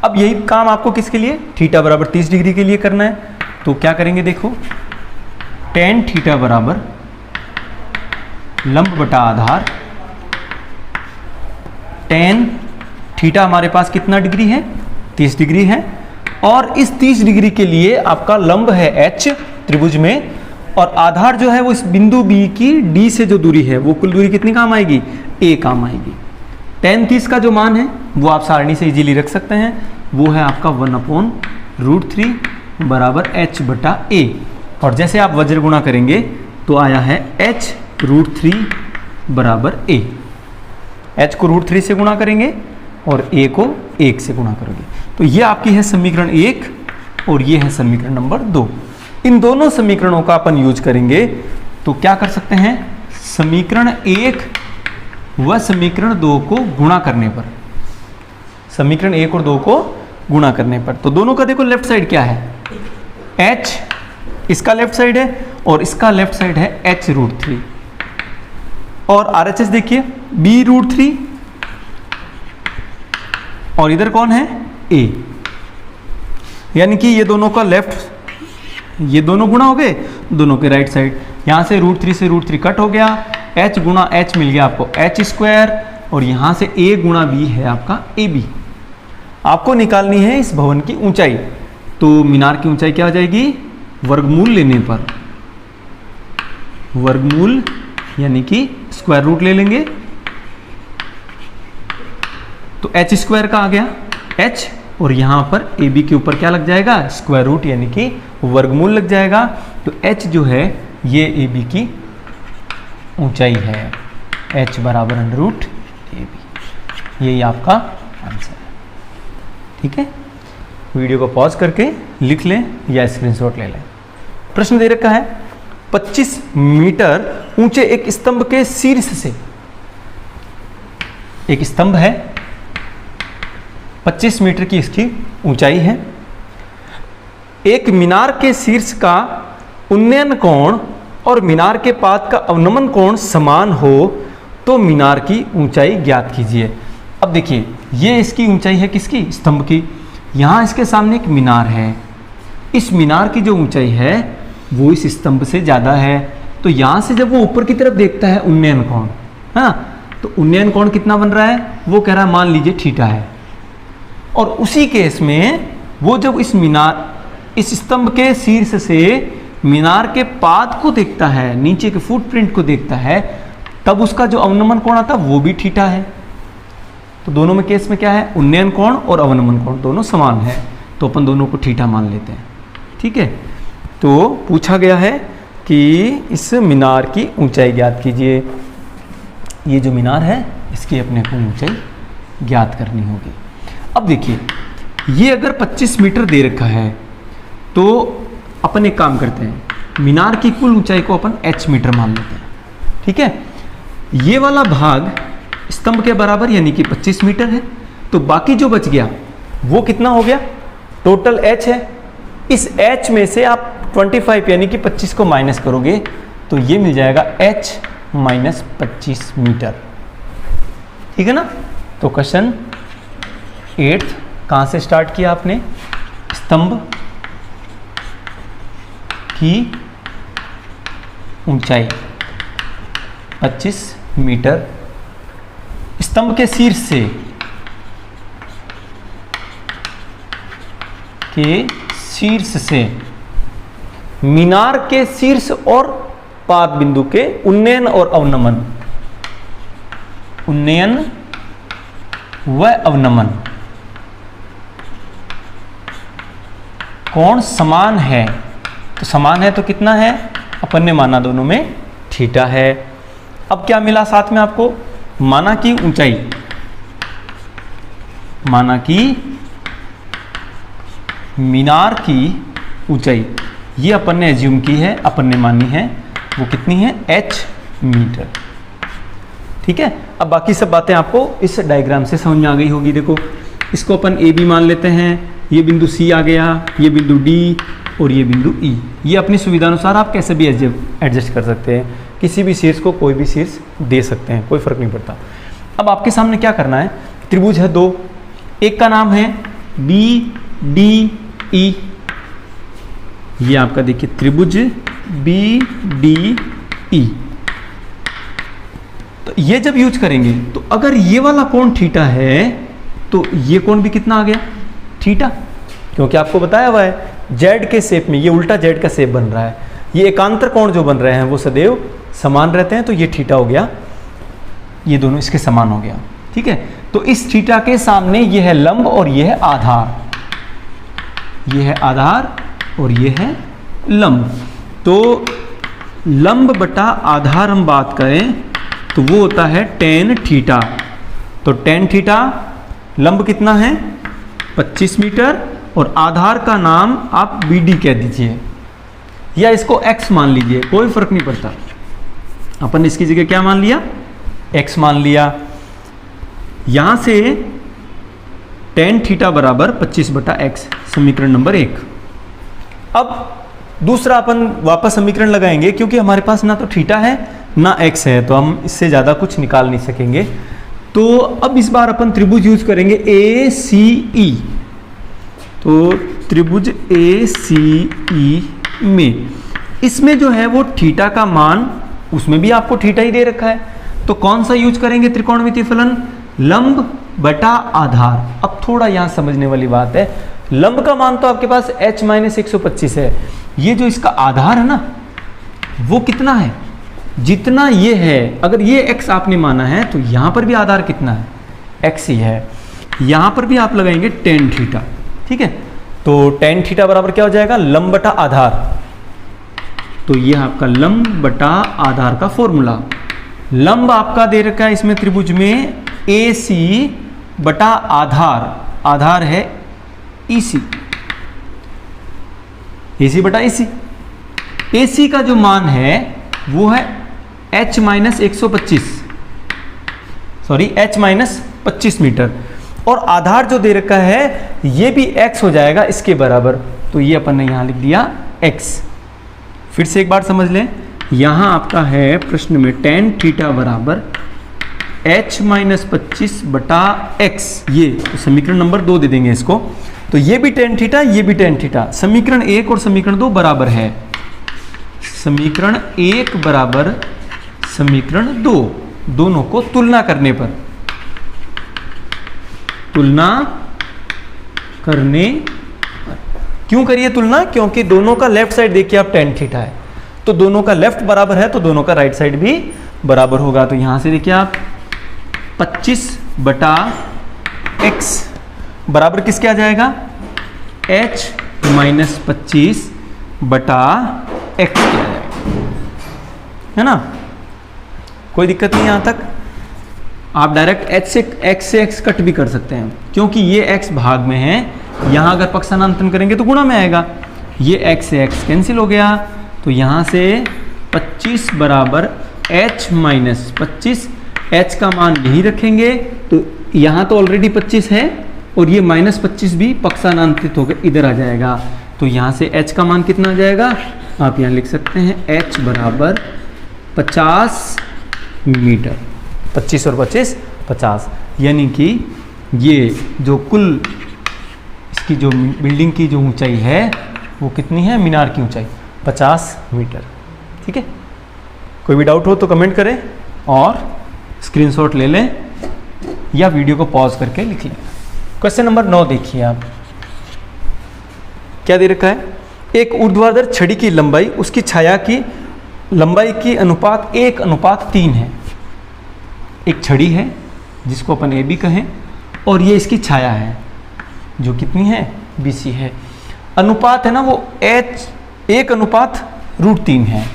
अब यही काम आपको किसके लिए, थीटा बराबर 30 डिग्री के लिए करना है। तो क्या करेंगे, देखो tan थीटा बराबर लंब बटा आधार, tan थीटा हमारे पास कितना डिग्री है, 30 डिग्री है, और इस 30 डिग्री के लिए आपका लंब है h त्रिभुज में, और आधार जो है वो इस बिंदु B की D से जो दूरी है वो कुल दूरी कितनी काम आएगी, a काम आएगी। tan 30 का जो मान है वो आप सारणी से इजीली रख सकते हैं, वो है आपका 1/√3 बराबर h बटा a। और जैसे आप वज्र गुणा करेंगे तो आया है h √3 बराबर a। h को √3 से गुणा करेंगे और a को 1 से गुणा करोगे, तो ये आपकी है समीकरण 1 और ये है समीकरण नंबर 2। इन दोनों समीकरणों का अपन यूज करेंगे तो क्या कर सकते हैं, समीकरण 1 व समीकरण 2 को गुणा करने पर, समीकरण 1 और 2 को गुणा करने पर, तो दोनों का देखो लेफ्ट साइड क्या है, h इसका लेफ्ट साइड है और इसका लेफ्ट साइड है h √3, और RHS देखिए b√3, और इधर कौन है a, यानी कि ये दोनों का लेफ्ट, ये दोनों गुणा हो गए दोनों के राइट साइड, यहां से √3 से √3 कट हो गया, h गुणा h मिल गया आपको h², और यहां से a गुणा b है आपका ab। आपको निकालनी है इस भवन की ऊंचाई, तो मीनार की ऊंचाई क्या हो जाएगी, वर्गमूल लेने पर, वर्गमूल यानी कि स्क्वायर रूट ले लेंगे, तो h² का आ गया h, और यहां पर ab के ऊपर क्या लग जाएगा, स्क्वायर रूट यानी कि वर्गमूल लग जाएगा। तो h जो है ये ab की ऊंचाई है, h बराबर √ab। यही आपका आंसर है। ठीक है, वीडियो को पॉज करके लिख लें या स्क्रीनशॉट ले लें। प्रश्न दे रखा है 25 मीटर ऊंचे एक स्तंभ के शीर्ष से, एक स्तंभ है 25 मीटर की इसकी ऊंचाई है, एक मीनार के शीर्ष का उन्नयन कोण और मीनार के पाद का अवनमन कोण समान हो तो मीनार की ऊंचाई ज्ञात कीजिए। अब देखिए ये इसकी ऊंचाई है किसकी, स्तंभ की, यहाँ इसके सामने एक मीनार है, इस मीनार की जो ऊंचाई है वो इस स्तंभ से ज़्यादा है, तो यहाँ से जब वो ऊपर की तरफ देखता है उन्नयन कोण, हाँ, तो उन्नयन कोण कितना बन रहा है, वो कह रहा है मान लीजिए थीटा है। और उसी केस में वो जब इस मीनार, इस स्तंभ के शीर्ष से मीनार के पाद को देखता है, नीचे के फुटप्रिंट को देखता है, तब उसका जो अवनमन कोण आता है वो भी थीटा है। तो दोनों में केस में क्या है, उन्नयन कोण और अवनमन कोण दोनों समान है, तो अपन दोनों को थीटा मान लेते हैं। ठीक है, तो पूछा गया है कि इस मीनार की ऊंचाई ज्ञात कीजिए। ये जो मीनार है इसकी अपने को ऊंचाई ज्ञात करनी होगी। अब देखिए ये अगर 25 मीटर दे रखा है तो अपन एक काम करते हैं, मीनार की कुल ऊंचाई को अपन h मीटर मान लेते हैं। ठीक है, ये वाला भाग स्तंभ के बराबर यानी कि 25 मीटर है, तो बाकी जो बच गया वो कितना हो गया, टोटल h है। इस h में से आप 25 यानी कि 25 को माइनस करोगे तो ये मिल जाएगा h माइनस 25 मीटर। ठीक है ना, तो क्वेश्चन 8 कहाँ से स्टार्ट किया आपने, स्तंभ की ऊंचाई 25 मीटर, स्तंभ के शीर्ष से शीर्ष से मीनार के शीर्ष और पाद बिंदु के उन्नयन और अवनमन, उन्नयन व अवनमन कोण समान है। तो समान है तो कितना है, अपन ने माना दोनों में थीटा है। अब क्या मिला साथ में आपको, माना की ऊंचाई, माना की मीनार की ऊंचाई, ये अपन ने एज्यूम की है, अपन ने मानी है, वो कितनी है, h मीटर। ठीक है, अब बाकी सब बातें आपको इस डायग्राम से समझ में आ गई होगी। देखो इसको अपन ए बी मान लेते हैं, ये बिंदु सी आ गया, ये बिंदु डी और ये बिंदु ई। ये अपनी सुविधा अनुसार आप कैसे भी एडजस्ट कर सकते हैं, किसी भी शीर्ष को कोई भी शीर्ष दे सकते हैं, कोई फर्क नहीं पड़ता। अब आपके सामने क्या करना है, त्रिभुज है दो, एक का नाम है बी डी ई, ये आपका देखिए त्रिभुज बी डी ई। तो ये जब यूज करेंगे तो अगर ये वाला कोण थीटा है तो ये कोण भी कितना आ गया, थीटा, क्योंकि आपको बताया हुआ है जेड के शेप में, ये उल्टा जेड का शेप बन रहा है, ये एकांतर कोण जो बन रहे हैं वो सदैव समान रहते हैं, तो ये थीटा हो गया, ये दोनों इसके समान हो गया। ठीक है, तो इस थीटा के सामने ये है लंब और ये है आधार, ये है आधार और ये है लंब। तो लंब बटा आधार हम बात करें तो वो होता है tan थीटा। तो tan थीटा, लंब कितना है 25 मीटर और आधार का नाम आप BD कह दीजिए या इसको x मान लीजिए, कोई फर्क नहीं पड़ता। अपन इसकी जगह क्या मान लिया, x मान लिया। यहां से tan थीटा बराबर 25 बटा x, समीकरण नंबर 1। अब दूसरा अपन वापस समीकरण लगाएंगे, क्योंकि हमारे पास ना तो थीटा है ना x है, तो हम इससे ज़्यादा कुछ निकाल नहीं सकेंगे। तो अब इस बार अपन त्रिभुज यूज करेंगे ACE। तो त्रिभुज ACE में इसमें जो है वो थीटा का मान, उसमें भी आपको थीटा ही दे रखा है, तो कौन सा यूज करेंगे त्रिकोणमितीय फलन, लंब बटा आधार। अब थोड़ा यहाँ समझने वाली बात है, लंब का मान तो आपके पास h माइनस 125 है, ये जो इसका आधार है ना वो कितना है, जितना ये है, अगर ये x आपने माना है तो यहाँ पर भी आधार कितना है, x ही है। यहाँ पर भी आप लगाएंगे tan थीटा। ठीक है, तो tan थीटा बराबर क्या हो जाएगा, लंब बटा आधार। तो ये आपका लंब बटा आधार का फॉर्मूला, लंब आपका दे रखा है इसमें त्रिभुज में AC बटा आधार, आधार है EC, AC बटा EC। AC का जो मान है वो है h minus 125, sorry h minus 25 metre, और आधार जो दे रखा है ये भी x हो जाएगा इसके बराबर, तो ये अपन ने यहां लिख दिया x। फिर से एक बार समझ लें, यहां आपका है प्रश्न में tan थीटा बराबर h माइनस 25 बटा x, ये तो समीकरण नंबर 2 दे देंगे इसको। तो ये भी tan थीटा, ये भी tan थीटा, समीकरण 1 और समीकरण 2 बराबर है, समीकरण 1 बराबर समीकरण 2, दोनों को तुलना करने पर, तुलना करने, क्यों करिए तुलना, क्योंकि दोनों का लेफ्ट साइड देखिए आप tan थीटा है, तो दोनों का लेफ्ट बराबर है तो दोनों का राइट साइड भी बराबर होगा। तो यहां से देखिए आप 25 बटा x बराबर किसके आ जाएगा, h माइनस 25 बटा x के आ जाएगा, है ना, कोई दिक्कत नहीं। यहां तक आप डायरेक्ट x से x कट भी कर सकते हैं, क्योंकि ये x भाग में है, यहां अगर पक्षांतरण करेंगे तो गुणा में आएगा, ये x से x कैंसिल हो गया, तो यहां से 25 बराबर h माइनस 25, h का मान यही रखेंगे, तो यहाँ तो ऑलरेडी 25 है और ये माइनस 25 भी पक्षांतरित होकर इधर आ जाएगा, तो यहाँ से h का मान कितना आ जाएगा, आप यहाँ लिख सकते हैं h बराबर 50 मीटर, 25 और 25 50, यानी कि ये जो कुल इसकी जो बिल्डिंग की जो ऊंचाई है वो कितनी है, मीनार की ऊंचाई 50 मीटर। ठीक है, कोई भी डाउट हो तो कमेंट करें और स्क्रीनशॉट ले लें या वीडियो को पॉज करके लिख लें। क्वेश्चन नंबर 9 देखिए आप, क्या दे रखा है, एक ऊर्ध्वाधर छड़ी की लंबाई उसकी छाया की लंबाई की अनुपात 1:3 है। एक छड़ी है जिसको अपन AB कहें और ये इसकी छाया है जो कितनी है, BC है। अनुपात है ना वो H 1:3 है।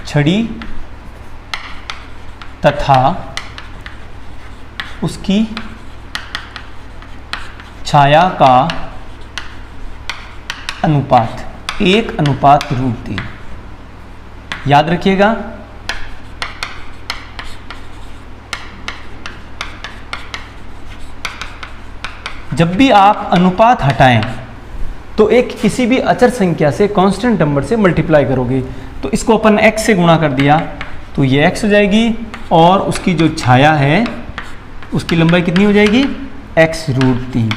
छड़ी तथा उसकी छाया का अनुपात 1:3। याद रखिएगा, जब भी आप अनुपात हटाएं तो एक किसी भी अचर संख्या से कांस्टेंट नंबर से मल्टीप्लाई करोगे। तो इसको अपन x से गुणा कर दिया तो ये x हो जाएगी और उसकी जो छाया है उसकी लंबाई कितनी हो जाएगी, x√3।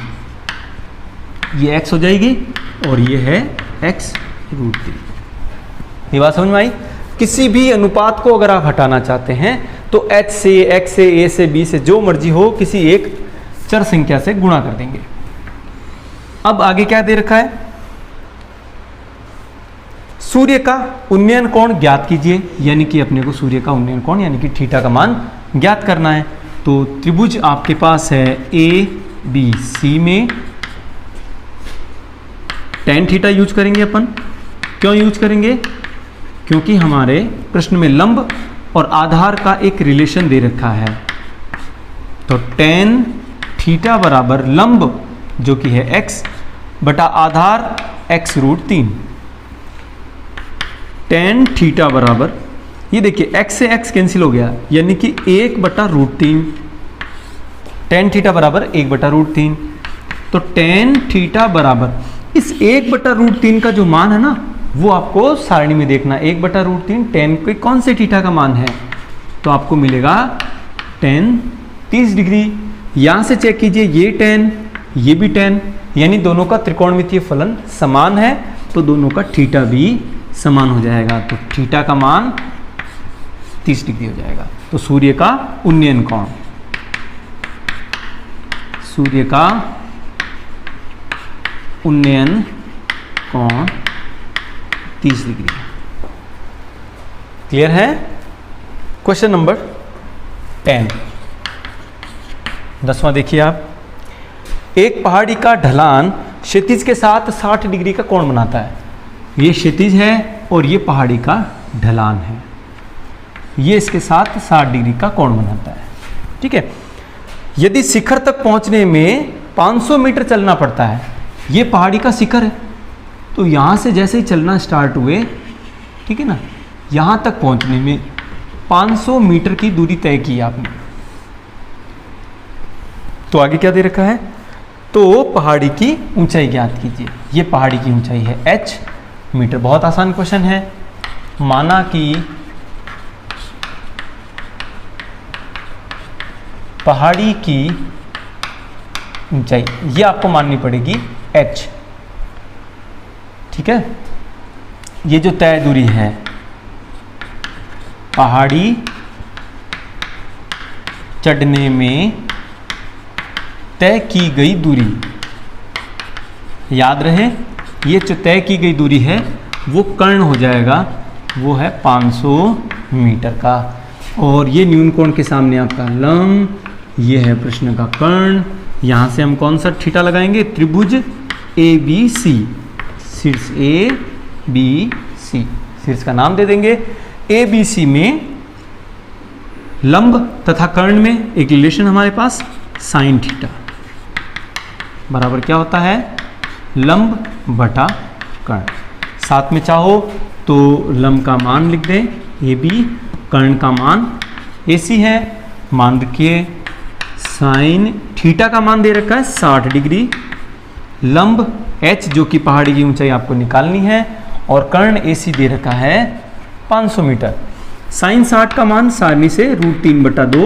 ये x हो जाएगी और ये है x√3। ये बात समझ में आई। किसी भी अनुपात को अगर आप हटाना चाहते हैं तो h से, x से, a से, b से, जो मर्जी हो किसी एक चर संख्या से गुणा कर देंगे। अब आगे क्या दे रखा है, सूर्य का उन्नयन कोण ज्ञात कीजिए, यानी कि अपने को सूर्य का उन्नयन कोण यानी कि थीटा का मान ज्ञात करना है। तो त्रिभुज आपके पास है ABC में tan थीटा यूज करेंगे अपन। क्यों यूज करेंगे, क्योंकि हमारे प्रश्न में लंब और आधार का एक रिलेशन दे रखा है। तो tan थीटा बराबर लंब जो कि है x बटा आधार x√3। tan थीटा बराबर, ये देखिए x से x कैंसिल हो गया यानी कि 1/√3। tan थीटा बराबर 1/√3। तो tan थीटा बराबर इस 1/√3 का जो मान है ना वो आपको सारणी में देखना। 1/√3 tan के कौन से थीटा का मान है, तो आपको मिलेगा tan 30 डिग्री। यहां से चेक कीजिए, ये tan ये भी tan, यानी दोनों का त्रिकोणमितीय फलन समान है तो दोनों का थीटा भी समान हो जाएगा। तो थीटा का मान 30 डिग्री हो जाएगा। तो सूर्य का उन्नयन कोण, सूर्य का उन्नयन कोण 30 डिग्री। क्लियर है। क्वेश्चन नंबर 10, 10वां देखिए आप। एक पहाड़ी का ढलान क्षितिज के साथ 60 डिग्री का कोण बनाता है। ये क्षितिज है और ये पहाड़ी का ढलान है, ये इसके साथ 60 डिग्री का कोण बनाता है। ठीक है। यदि शिखर तक पहुंचने में 500 मीटर चलना पड़ता है, ये पहाड़ी का शिखर है, तो यहां से जैसे ही चलना स्टार्ट हुए, ठीक है ना, यहां तक पहुंचने में 500 मीटर की दूरी तय की आपने। तो आगे क्या दे रखा है, तो पहाड़ी की ऊंचाई ज्ञात कीजिए। ये पहाड़ी की ऊंचाई है h मीटर। बहुत आसान क्वेश्चन है। माना कि पहाड़ी की ऊंचाई ये आपको माननी पड़ेगी h, ठीक है। ये जो तय दूरी है, पहाड़ी चढ़ने में तय की गई दूरी, याद रहे ये जो तय की गई दूरी है वो कर्ण हो जाएगा, वो है 500 मीटर का। और ये न्यून कोण के सामने आपका लंब, ये है प्रश्न का कर्ण। यहाँ से हम कौन सा थीटा लगाएंगे, त्रिभुज ABC, शीर्ष ABC, शीर्ष का नाम दे देंगे। ABC में लंब तथा कर्ण में एक रिलेशन हमारे पास साइन थीटा बराबर क्या होता है, लंब बटा कर्ण। साथ में चाहो तो लंब का मान लिख दें AB, कर्ण का मान AC है। मान रखिए साइन थीटा का मान दे रखा है 60 डिग्री, लंब h जो कि पहाड़ी की ऊंचाई आपको निकालनी है, और कर्ण AC दे रखा है 500 मीटर। साइन 60 का मान सारणी से √3/2